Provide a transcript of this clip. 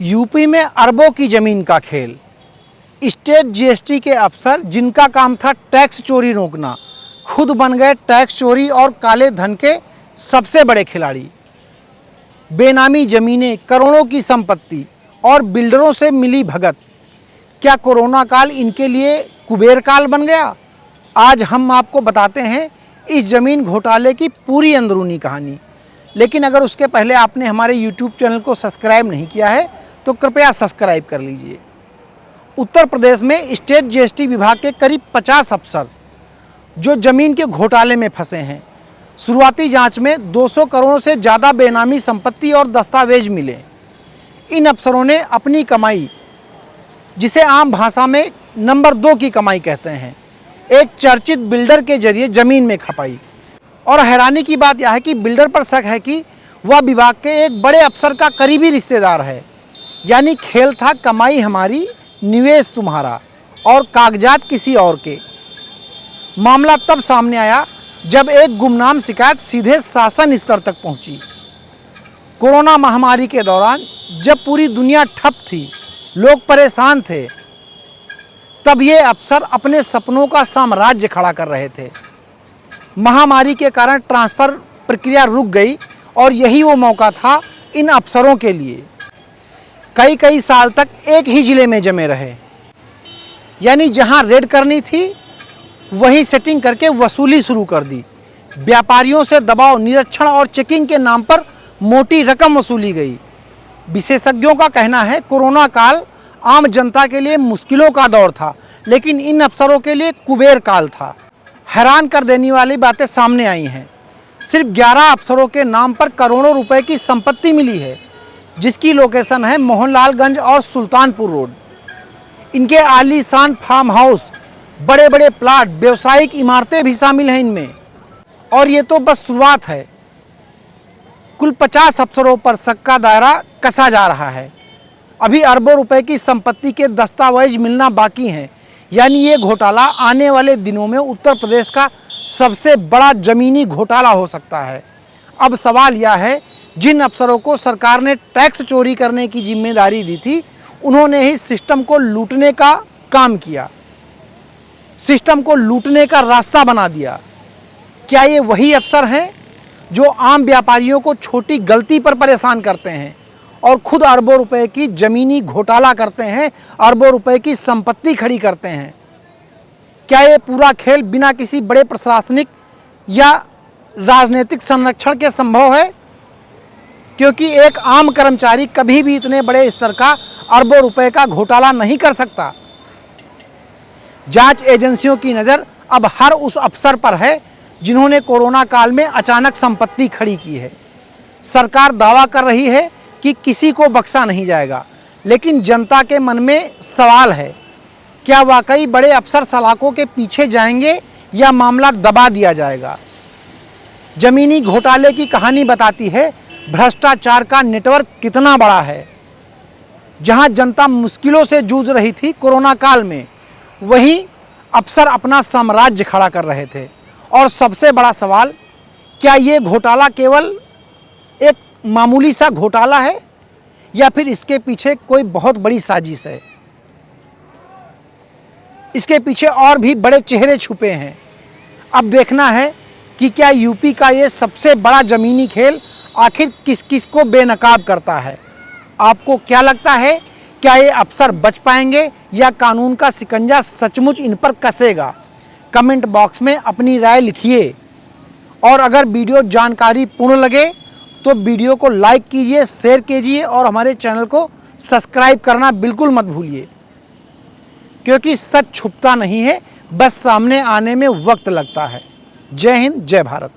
UP में अरबों की ज़मीन का खेल। स्टेट जीएसटी के अफसर जिनका काम था टैक्स चोरी रोकना, खुद बन गए टैक्स चोरी और काले धन के सबसे बड़े खिलाड़ी। बेनामी ज़मीनें, करोड़ों की संपत्ति और बिल्डरों से मिली भगत। क्या कोरोना काल इनके लिए कुबेर काल बन गया? आज हम आपको बताते हैं इस ज़मीन घोटाले की पूरी अंदरूनी कहानी। लेकिन अगर उसके पहले आपने हमारे YouTube चैनल को सब्सक्राइब नहीं किया है तो कृपया सब्सक्राइब कर लीजिए। उत्तर प्रदेश में स्टेट जीएसटी विभाग के करीब 50 अफसर जो ज़मीन के घोटाले में फंसे हैं। शुरुआती जांच में 200 करोड़ से ज़्यादा बेनामी संपत्ति और दस्तावेज मिले। इन अफसरों ने अपनी कमाई, जिसे आम भाषा में नंबर 2 की कमाई कहते हैं, एक चर्चित बिल्डर के जरिए ज़मीन में खपाई। और हैरानी की बात यह है कि बिल्डर पर शक है कि वह विभाग के एक बड़े अफसर का करीबी रिश्तेदार है। यानी खेल था कमाई हमारी, निवेश तुम्हारा और कागजात किसी और के। मामला तब सामने आया जब एक गुमनाम शिकायत सीधे शासन स्तर तक पहुंची। कोरोना महामारी के दौरान जब पूरी दुनिया ठप थी, लोग परेशान थे, तब ये अफसर अपने सपनों का साम्राज्य खड़ा कर रहे थे। महामारी के कारण ट्रांसफ़र प्रक्रिया रुक गई और यही वो मौका था इन अफसरों के लिए। कई साल तक एक ही ज़िले में जमे रहे, यानी जहां रेड करनी थी वहीं सेटिंग करके वसूली शुरू कर दी। व्यापारियों से दबाव, निरीक्षण और चेकिंग के नाम पर मोटी रकम वसूली गई। विशेषज्ञों का कहना है कोरोना काल आम जनता के लिए मुश्किलों का दौर था, लेकिन इन अफसरों के लिए कुबेर काल था। हैरान कर देने वाली बातें सामने आई हैं। सिर्फ 11 अफसरों के नाम पर करोड़ों रुपए की संपत्ति मिली है, जिसकी लोकेशन है मोहनलालगंज और सुल्तानपुर रोड। इनके आलीशान फार्म हाउस, बड़े बड़े प्लाट, व्यावसायिक इमारतें भी शामिल हैं इनमें। और ये तो बस शुरुआत है। कुल 50 अफसरों पर शक का दायरा कसा जा रहा है। अभी अरबों रुपए की संपत्ति के दस्तावेज मिलना बाकी हैं। यानी ये घोटाला आने वाले दिनों में उत्तर प्रदेश का सबसे बड़ा ज़मीनी घोटाला हो सकता है। अब सवाल यह है, जिन अफसरों को सरकार ने टैक्स चोरी करने की जिम्मेदारी दी थी, उन्होंने ही सिस्टम को लूटने का काम किया, सिस्टम को लूटने का रास्ता बना दिया। क्या ये वही अफसर हैं जो आम व्यापारियों को छोटी गलती पर परेशान करते हैं और खुद अरबों रुपए की ज़मीनी घोटाला करते हैं, अरबों रुपए की संपत्ति खड़ी करते हैं? क्या ये पूरा खेल बिना किसी बड़े प्रशासनिक या राजनीतिक संरक्षण के संभव है? क्योंकि एक आम कर्मचारी कभी भी इतने बड़े स्तर का अरबों रुपए का घोटाला नहीं कर सकता। जांच एजेंसियों की नज़र अब हर उस अफसर पर है जिन्होंने कोरोना काल में अचानक संपत्ति खड़ी की है। सरकार दावा कर रही है कि किसी को बख्शा नहीं जाएगा, लेकिन जनता के मन में सवाल है, क्या वाकई बड़े अफसर सलाखों के पीछे जाएंगे या मामला दबा दिया जाएगा? ज़मीनी घोटाले की कहानी बताती है भ्रष्टाचार का नेटवर्क कितना बड़ा है। जहां जनता मुश्किलों से जूझ रही थी कोरोना काल में, वहीं अफसर अपना साम्राज्य खड़ा कर रहे थे। और सबसे बड़ा सवाल, क्या ये घोटाला केवल एक मामूली सा घोटाला है या फिर इसके पीछे कोई बहुत बड़ी साजिश है? इसके पीछे और भी बड़े चेहरे छुपे हैं। अब देखना है कि क्या यूपी का ये सबसे बड़ा ज़मीनी खेल आखिर किस किस को बेनकाब करता है। आपको क्या लगता है, क्या ये अफसर बच पाएंगे या कानून का शिकंजा सचमुच इन पर कसेगा? कमेंट बॉक्स में अपनी राय लिखिए। और अगर वीडियो जानकारी पूर्ण लगे तो वीडियो को लाइक कीजिए, शेयर कीजिए और हमारे चैनल को सब्सक्राइब करना बिल्कुल मत भूलिए। क्योंकि सच छुपता नहीं है, बस सामने आने में वक्त लगता है। जय हिंद, जय भारत।